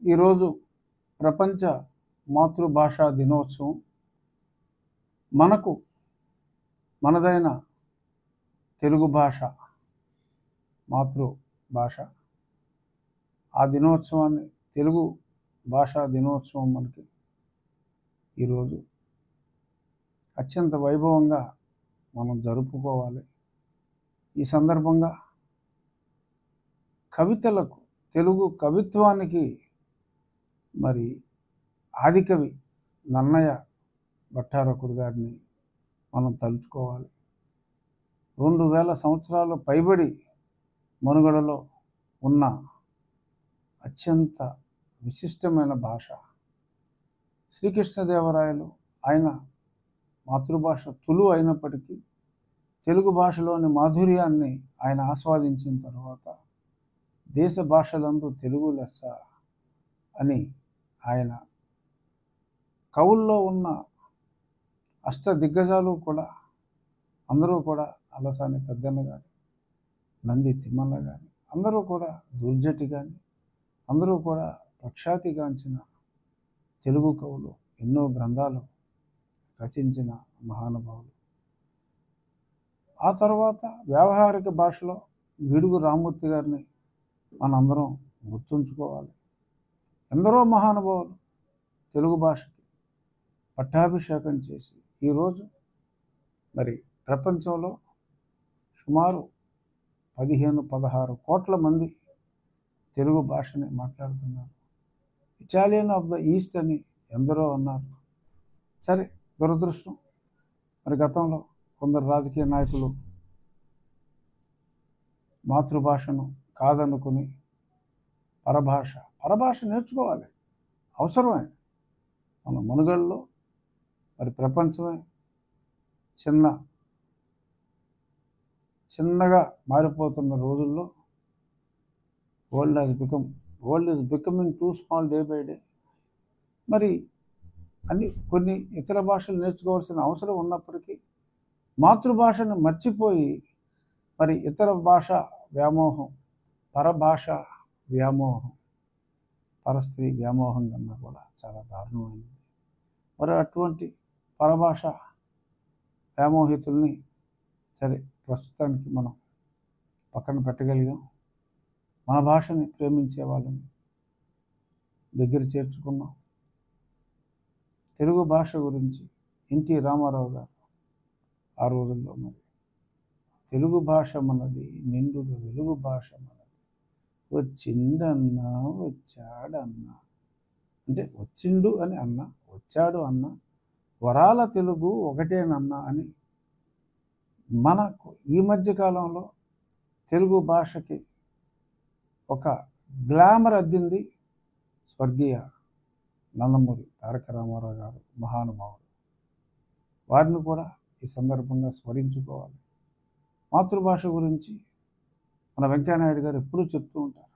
ఈరోజు ప్రపంచ మాతృభాషా దినోత్సవం. మనదైన తెలుగు భాష మాతృభాష. ఆ దినోత్సవాన్ని తెలుగు భాషా దినోత్సవం మనకి ఈరోజు అత్యంత వైభవంగా మనం జరుపుకోవాలి. ఈ సందర్భంగా కవితలకు, తెలుగు కవిత్వానికి మరి ఆదికవి నన్నయ భట్టారకుడు గారిని మనం తలుచుకోవాలి. 2000 సంవత్సరాలు పైబడి మనుగడలో ఉన్న అత్యంత విశిష్టమైన భాష. శ్రీకృష్ణదేవరాయలు ఆయన మాతృభాష తులు అయినప్పటికీ తెలుగు భాషలోని మాధుర్యాన్ని ఆయన ఆస్వాదించిన తర్వాత దేశ భాషలందు తెలుగు లెస్స అని ఆయన కవుల్లో ఉన్న అష్ట దిగ్గజాలు కూడా అందరూ కూడా అలసాని పెద్దన్న కానీ, నంది తిమ్మన్న కానీ, అందరూ కూడా దుర్జటి కానీ, అందరూ కూడా ప్రఖ్యాతిగాంచిన తెలుగు కవులు, ఎన్నో గ్రంథాలు రచించిన మహానుభావులు. ఆ తర్వాత వ్యావహారిక భాషలో గిడుగు రామ్మూర్తి గారిని మనందరం గుర్తుంచుకోవాలి. ఎందరో మహానుభావులు తెలుగు భాషకి పట్టాభిషేకం చేసి ఈరోజు మరి ప్రపంచంలో సుమారు 15-16 కోట్ల మంది తెలుగు భాషని మాట్లాడుతున్నారు. ఇటాలియన్ ఆఫ్ ద ఈస్ట్ అని ఎందరో అన్నారు. సరే, దురదృష్టం మరి గతంలో కొందరు రాజకీయ నాయకులు మాతృభాషను కాదనుకుని పరభాష నేర్చుకోవాలి, అవసరమే. మన మనుగడలో మరి ప్రపంచమే చిన్నగా మారిపోతున్న రోజుల్లో world is becoming two small day by day. మరి కొన్ని ఇతర భాషలు నేర్చుకోవాల్సిన అవసరం ఉన్నప్పటికీ మాతృభాషను మర్చిపోయి మరి ఇతర భాష వ్యామోహం, పరభాష వ్యామోహం, పరస్త్రీ వ్యామోహం కన్నా కూడా చాలా దారుణమైనది. మరి అటువంటి పరభాష వ్యామోహితుల్ని సరే ప్రస్తుతానికి మనం పక్కన పెట్టగలిగాం. మన భాషని ప్రేమించే వాళ్ళని దగ్గర చేర్చుకున్నాం. తెలుగు భాష గురించి ఎన్టీ రామారావు గారు ఆ రోజుల్లో మరి తెలుగు భాష మనది, నిండుగా వెలుగు భాష మనది, వచ్చిండన్నా వచ్చాడన్నా, అంటే వచ్చిండు అని అన్నా, వచ్చాడు అన్నా, వరాల తెలుగు ఒకటేనన్నా అని మనకు ఈ మధ్యకాలంలో తెలుగు భాషకి ఒక గ్లామర్ అద్దింది స్వర్గీయ నందమూరి తారక రామారావు గారు, మహానుభావుడు. వారిని కూడా ఈ సందర్భంగా స్మరించుకోవాలి. మాతృభాష గురించి మన వెంకయ్యనాయుడు గారు ఎప్పుడూ చెప్తూ ఉంటారు,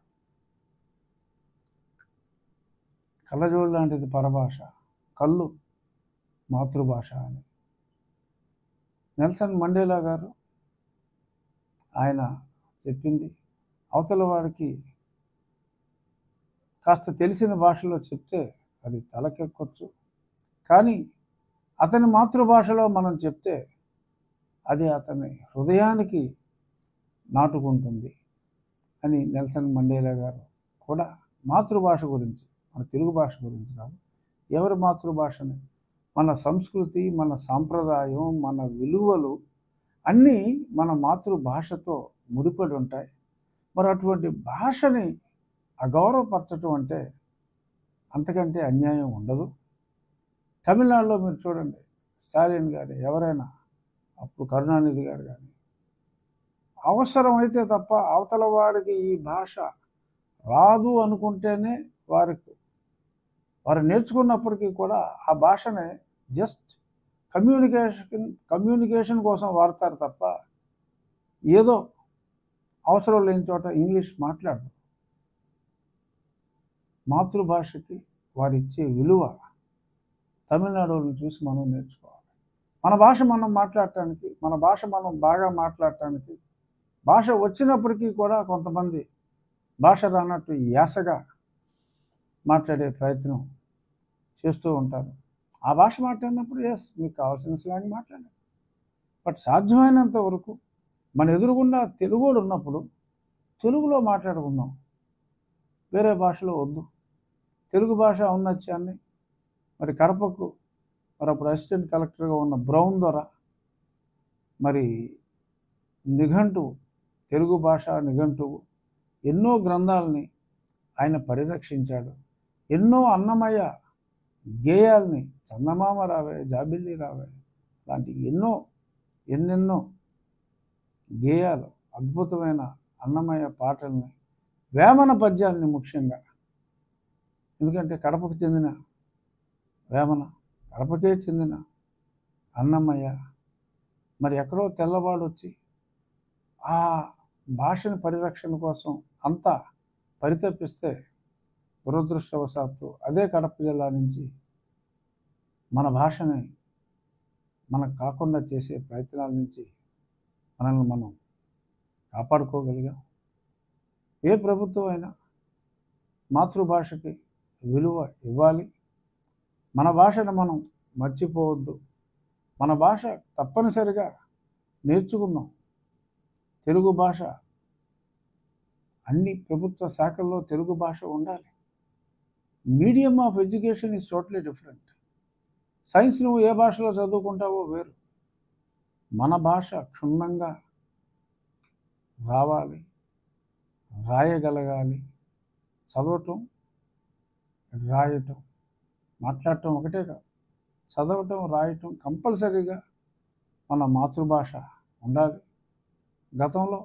కళ్ళజోడు లాంటిది పరభాష, కళ్ళు మాతృభాష అని. నెల్సన్ మండేలా గారు ఆయన చెప్పింది, అవతల వాడికి కాస్త తెలిసిన భాషలో చెప్తే అది తలకెక్కొచ్చు, కానీ అతని మాతృభాషలో మనం చెప్తే అది అతని హృదయానికి నాటుకుంటుంది అని నెల్సన్ మండేలా గారు కూడా మాతృభాష గురించి, మన తెలుగు భాష గురించి కాదు, ఎవరి మాతృభాషని, మన సంస్కృతి, మన సాంప్రదాయం, మన విలువలు అన్నీ మన మాతృభాషతో ముడిపడి ఉంటాయి. మరి అటువంటి భాషని అగౌరవపరచడం అంటే అంతకంటే అన్యాయం ఉండదు. తమిళనాడులో మీరు చూడండి, స్టాలిన్ గారు, ఎవరైనా అప్పుడు కరుణానిధి గారు కానీ, అవసరమైతే తప్ప అవతల వాడికి ఈ భాష రాదు అనుకుంటేనే వారు నేర్చుకున్నప్పటికీ కూడా ఆ భాషనే జస్ట్ కమ్యూనికేషన్ కోసం వాడతారు తప్ప ఏదో అవసరం లేని చోట ఇంగ్లీష్ మాట్లాడరు. మాతృభాషకి వారిచ్చే విలువ తమిళనాడుని చూసి మనం నేర్చుకోవాలి. మన భాష మనం మాట్లాడటానికి, మన భాష మనం బాగా మాట్లాడటానికి, భాష వచ్చినప్పటికీ కూడా కొంతమంది భాష రానట్టు యాసగా మాట్లాడే ప్రయత్నం చేస్తూ ఉంటారు. ఆ భాష మాట్లాడినప్పుడు మీకు కావాల్సిన స్లాంగ్ మాట్లాడండి. బట్ సాధ్యమైనంత వరకు మన ఎదురుగుండా తెలుగోడు ఉన్నప్పుడు తెలుగులో మాట్లాడుకుందాం, వేరే భాషలో వద్దు. తెలుగు భాష ఔన్నత్యాన్ని మరి కడపకు మరి అప్పుడు అసిస్టెంట్ కలెక్టర్గా ఉన్న బ్రౌన్ దొర మరి నిఘంటువు, తెలుగు భాష నిఘంటువు, ఎన్నో గ్రంథాలని ఆయన పరిరక్షించాడు. ఎన్నో అన్నమయ్య గేయాల్ని, చందమామ రావే, జాబిల్లి రావే లాంటి ఎన్నెన్నో గేయాలు, అద్భుతమైన అన్నమయ్య పాటల్ని, వేమన పద్యాల్ని ముఖ్యంగా, ఎందుకంటే కడపకు చెందిన వేమన, కడపకే చెందిన అన్నమయ్య మరి ఎక్కడో తెల్లవాడు వచ్చి ఆ భాషని పరిరక్షణ కోసం అంతా పరితపిస్తే దురదృష్టవశాత్తు అదే కడప జిల్లా నుంచి మన భాషని మనకు కాకుండా చేసే ప్రయత్నాల నుంచి మనల్ని మనం కాపాడుకోగలిగాం. ఏ ప్రభుత్వం అయినా మాతృభాషకి విలువ ఇవ్వాలి. మన భాషను మనం మర్చిపోవద్దు. మన భాష తప్పనిసరిగా నేర్చుకున్నాం. తెలుగు భాష అన్ని ప్రభుత్వ శాఖల్లో తెలుగు భాష ఉండాలి. Medium of education is totally different. Science నువ్వు ఏ భాషలో చదువుకుంటావో వేరు. మన భాష క్షుణ్ణంగా రావాలి, రాయగలగాలి. చదవటం, రాయటం, మాట్లాడటం ఒకటే కాదు, చదవటం, రాయటం కంపల్సరీగా మన మాతృభాష ఉండాలి. గతంలో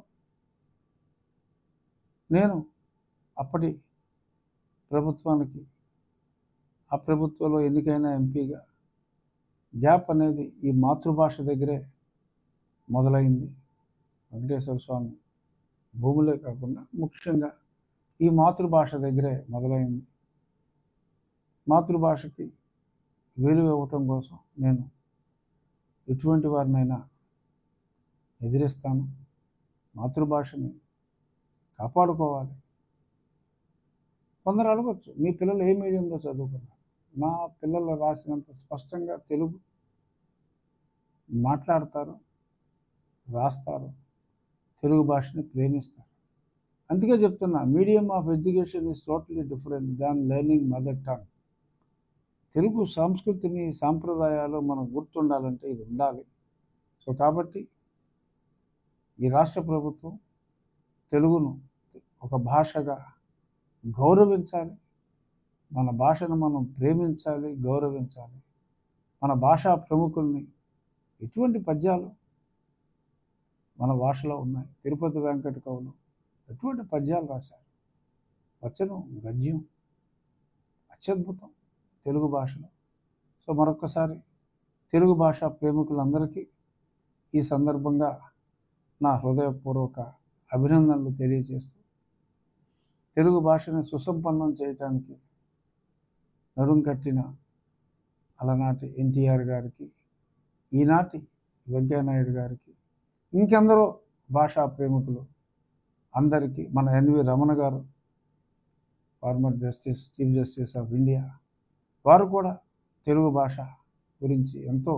నేను అప్పటి ప్రభుత్వానికి, ఆ ప్రభుత్వంలో ఎన్నికైన ఎంపీగా గ్యాప్ అనేది ఈ మాతృభాష దగ్గరే మొదలైంది. వెంకటేశ్వర స్వామి భూములే కాకుండా ముఖ్యంగా ఈ మాతృభాష దగ్గరే మొదలైంది. మాతృభాషకి విలువ ఇవ్వటం కోసం నేను ఎటువంటి వారినైనా ఎదిరిస్తాను. మాతృభాషని కాపాడుకోవాలి. కొందరు అడగచ్చు, మీ పిల్లలు ఏ మీడియంలో చదువుకున్నారు? మా పిల్లలు రాసినంత స్పష్టంగా తెలుగు మాట్లాడతారు, రాస్తారు, తెలుగు భాషని ప్రేమిస్తారు. అందుకే చెప్తున్నా, medium of education is totally different than learning mother tongue. Telugu సంస్కృతిని, సాంప్రదాయాలు మనకు గుర్తుండాలంటే ఇది ఉండాలి. సో కాబట్టి ఈ రాష్ట్ర ప్రభుత్వం తెలుగును ఒక భాషగా గౌరవించాలి. మన భాషను మనం ప్రేమించాలి, గౌరవించాలి. మన భాషా ప్రముఖుల్ని ఎటువంటి పద్యాలు మన భాషలో ఉన్నాయి. తిరుపతి వెంకట కవులు ఎటువంటి పద్యాలు రాశారు. వచనం, గద్యం అత్యద్భుతం తెలుగు భాషలో. సో మరొక్కసారి తెలుగు భాషా ప్రేమికులందరికీ ఈ సందర్భంగా నా హృదయపూర్వక అభినందనలు తెలియజేస్తూ, తెలుగు భాషని సుసంపన్నం చేయటానికి నడుం కట్టిన అలనాటి ఎన్టీఆర్ గారికి, ఈనాటి వెంకయ్యనాయుడు గారికి, ఇంకెందరో భాషా ప్రేమికులు అందరికీ, మన N V Ramana garu former justice, chief justice of India, వారు కూడా తెలుగు భాష గురించి ఎంతో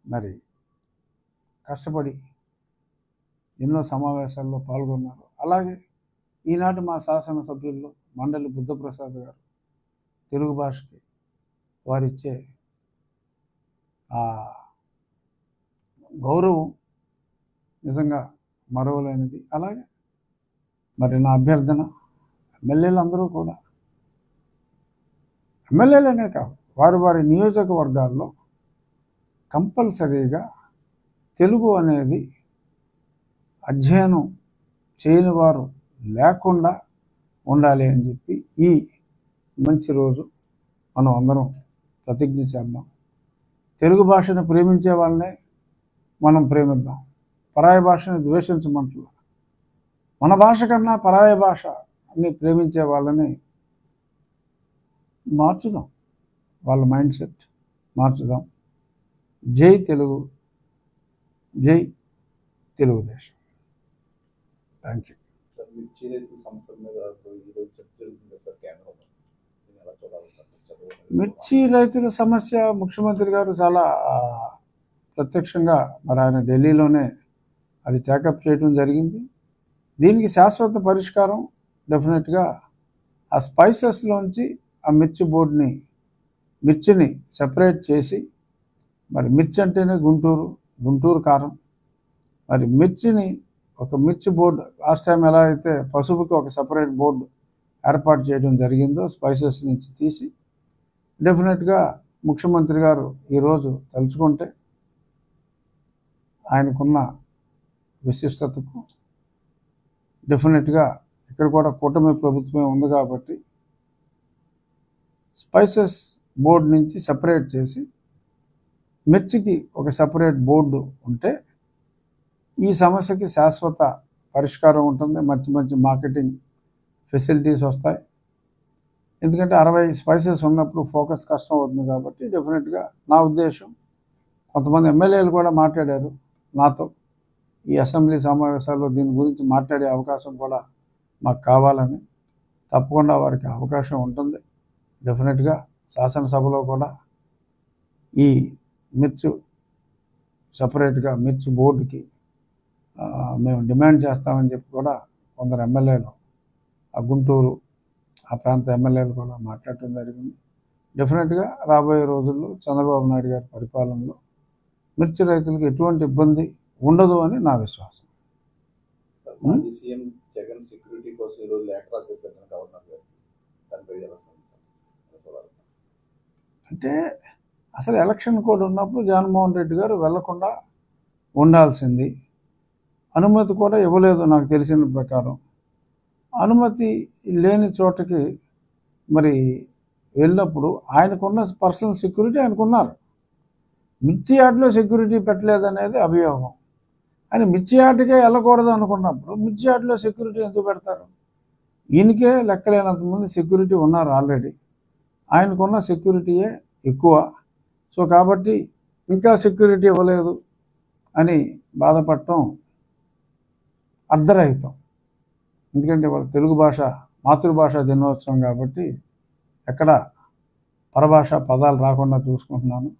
మరి కష్టపడి ఎన్నో సమావేశాల్లో పాల్గొన్నారు. అలాగే ఈనాటి మా శాసనసభ్యుల్లో మండలి బుద్ధప్రసాద్ గారు తెలుగు భాషకి వారిచ్చే ఆ గౌరవం నిజంగా మరవలేనిది. అలాగే మరి నా అభ్యర్థన, ఎమ్మెల్యేలందరూ కూడా, ఎమ్మెల్యేలనే కాదు, వారి వారి నియోజకవర్గాల్లో కంపల్సరీగా తెలుగు అనేది అధ్యయనం చేయని వారు లేకుండా ఉండాలి అని చెప్పి ఈ మంచి రోజు మనం అందరం ప్రతిజ్ఞ చేద్దాం. తెలుగు భాషను ప్రేమించే వాళ్ళనే మనం ప్రేమిద్దాం. పరాయి భాషని ద్వేషించమంటున్నా. మన భాష కన్నా పరాయి భాష అని ప్రేమించే వాళ్ళని మార్చుదాం, వాళ్ళ మైండ్ సెట్ మార్చుదాం. జై తెలుగు, జై తెలుగుదేశం. Thank you. మిర్చి రైతుల సమస్యల మీద ఈరోజు చర్చ జరుగుతుంది సార్ కేంద్రంలో. దీన్ని ఎలా చూడాలి? మిర్చి రైతుల సమస్య ముఖ్యమంత్రి గారు చాలా ప్రత్యక్షంగా మరి ఆయన ఢిల్లీలోనే అది టేకప్ చేయడం జరిగింది. దీనికి శాశ్వత పరిష్కారం డెఫినెట్గా ఆ స్పైసెస్లోంచి ఆ మిర్చి బోర్డుని మిర్చిని సెపరేట్ చేసి, మరి మిర్చి అంటేనే గుంటూరు కారం, మరి మిర్చిని ఒక మిర్చి బోర్డు లాస్ట్ టైం ఎలా అయితే పసుపుకి ఒక సపరేట్ బోర్డు ఏర్పాటు చేయడం జరిగిందో స్పైసెస్ నుంచి తీసి, డెఫినెట్గా ముఖ్యమంత్రి గారు ఈరోజు తలుచుకుంటే ఆయనకున్న విశిష్టతకు డెఫినెట్గా ఇక్కడ కూడా కూటమి ప్రభుత్వమే ఉంది కాబట్టి స్పైసెస్ బోర్డు నుంచి సెపరేట్ చేసి మిర్చికి ఒక సపరేట్ బోర్డు ఉంటే ఈ సమస్యకి శాశ్వత పరిష్కారం ఉంటుంది. మంచి మార్కెటింగ్ ఫెసిలిటీస్ వస్తాయి. ఎందుకంటే 60 స్పైసెస్ ఉన్నప్పుడు ఫోకస్ కష్టం అవుతుంది కాబట్టి డెఫినెట్గా నా ఉద్దేశం, కొంతమంది ఎమ్మెల్యేలు కూడా మాట్లాడారు నాతో ఈ అసెంబ్లీ సమావేశాల్లో దీని గురించి మాట్లాడే అవకాశం కూడా మాకు కావాలని. తప్పకుండా వారికి అవకాశం ఉంటుంది. డెఫినెట్గా శాసనసభలో కూడా ఈ మిర్చి సపరేట్గా మిర్చి బోర్డుకి మేము డిమాండ్ చేస్తామని చెప్పి కూడా కొందరు ఎమ్మెల్యేలు, ఆ గుంటూరు ఆ ప్రాంత ఎమ్మెల్యేలు కూడా మాట్లాడటం జరిగింది. డెఫినెట్గా రాబోయే రోజుల్లో చంద్రబాబు నాయుడు గారి పరిపాలనలో మిర్చి రైతులకు ఎటువంటి ఇబ్బంది ఉండదు అని నా విశ్వాసం. సీఎం జగన్ సెక్యూరిటీ కోసం ఈరోజు లేఖ రాసేసారు గవర్నర్ గారు. అంటే అసలు ఎలక్షన్ కోడ్ ఉన్నప్పుడు జగన్మోహన్ రెడ్డి గారు వెళ్లకుండా ఉండాల్సింది. అనుమతి కూడా ఇవ్వలేదు నాకు తెలిసిన ప్రకారం. అనుమతి లేని చోటకి మరి వెళ్ళినప్పుడు ఆయనకున్న పర్సనల్ సెక్యూరిటీ ఆయనకున్నారు. మిర్చి యార్డ్లో సెక్యూరిటీ పెట్టలేదనేది అభియోగం. ఆయన మిర్చి యార్డ్కే వెళ్ళకూడదు అనుకున్నప్పుడు మిర్చి యార్డ్లో సెక్యూరిటీ ఎందుకు పెడతారు? ఈయనకే లెక్కలేనంతమంది సెక్యూరిటీ ఉన్నారు ఆల్రెడీ. ఆయనకున్న సెక్యూరిటీయే ఎక్కువ. సో కాబట్టి ఇంకా సెక్యూరిటీ ఇవ్వలేదు అని బాధపడటం అర్ధరహితం. ఎందుకంటే వాళ్ళ తెలుగు భాష మాతృభాష దినోత్సవం కాబట్టి ఎక్కడ పరభాష పదాలు రాకుండా చూసుకుంటున్నాను.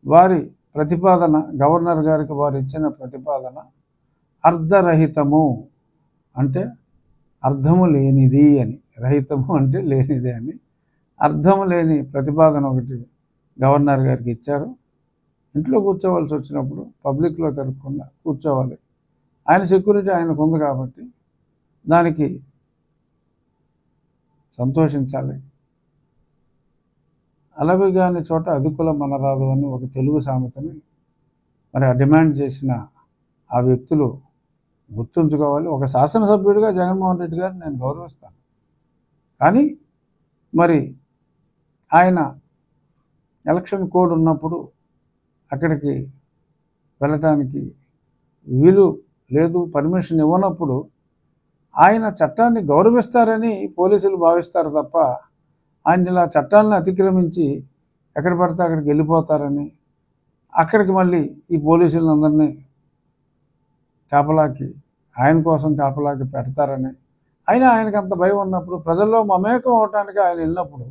వారి ప్రతిపాదన, గవర్నర్ గారికి వారు ఇచ్చిన ప్రతిపాదన అర్ధరహితము అంటే అర్థము లేనిది అని, రహితము అంటే లేనిది అని, అర్థము లేని ప్రతిపాదన ఒకటి గవర్నర్ గారికి ఇచ్చారు. ఇంట్లో కూర్చోవలసి వచ్చినప్పుడు పబ్లిక్లో తిరగకుండా కూర్చోవాలి. ఆయన సెక్యూరిటీ ఆయనకు ఉంది కాబట్టి దానికి సంతోషించాలి. అలవిగాని చోట అధికుల మనరాదు అని ఒక తెలుగు సామెతని మరి ఆ డిమాండ్ చేసిన ఆ వ్యక్తులు గుర్తుంచుకోవాలి. ఒక శాసనసభ్యుడిగా జగన్మోహన్ రెడ్డి గారిని నేను గౌరవిస్తాను. కానీ మరి ఆయన ఎలక్షన్ కోడ్ ఉన్నప్పుడు అక్కడికి వెళ్ళటానికి వీలు లేదు, పర్మిషన్ ఇవ్వనప్పుడు ఆయన చట్టాన్ని గౌరవిస్తారని పోలీసులు భావిస్తారు తప్ప ఆయన ఇలా చట్టాలను అతిక్రమించి ఎక్కడ పడితే అక్కడికి వెళ్ళిపోతారని, అక్కడికి మళ్ళీ ఈ పోలీసులందరినీ కాపలాకి ఆయన కోసం కాపలాకి పెడతారని, ఆయనకు అంత భయం ఉన్నప్పుడు ప్రజల్లో మమేకం అవటానికి ఆయన వెళ్ళినప్పుడు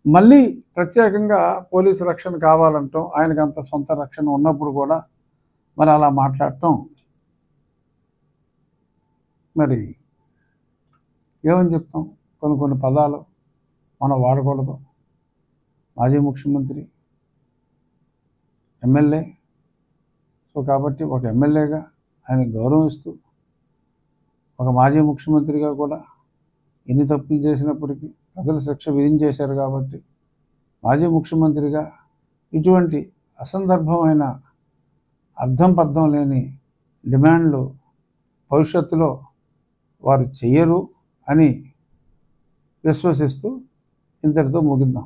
మళ్ళీ ప్రత్యేకంగా పోలీసు రక్షణ కావాలంటాం, ఆయనకు అంత సొంత రక్షణ ఉన్నప్పుడు కూడా మరి అలా మాట్లాడటం మరి ఏమని చెప్తాం. కొన్ని పదాలు మనం వాడకూడదు. మాజీ ముఖ్యమంత్రి, ఎమ్మెల్యే. సో కాబట్టి ఒక ఎమ్మెల్యేగా ఆయన గౌరవిస్తూ, ఒక మాజీ ముఖ్యమంత్రిగా కూడా ఎన్ని తప్పులు చేసినప్పటికీ ప్రజలు శిక్ష విధించేశారు కాబట్టి మాజీ ముఖ్యమంత్రిగా ఇటువంటి అసందర్భమైన అర్థం పర్థం లేని డిమాండ్లు భవిష్యత్తులో వారు చెయ్యరు అని విశ్వసిస్తూ ఇంతటితో ముగిద్దాం.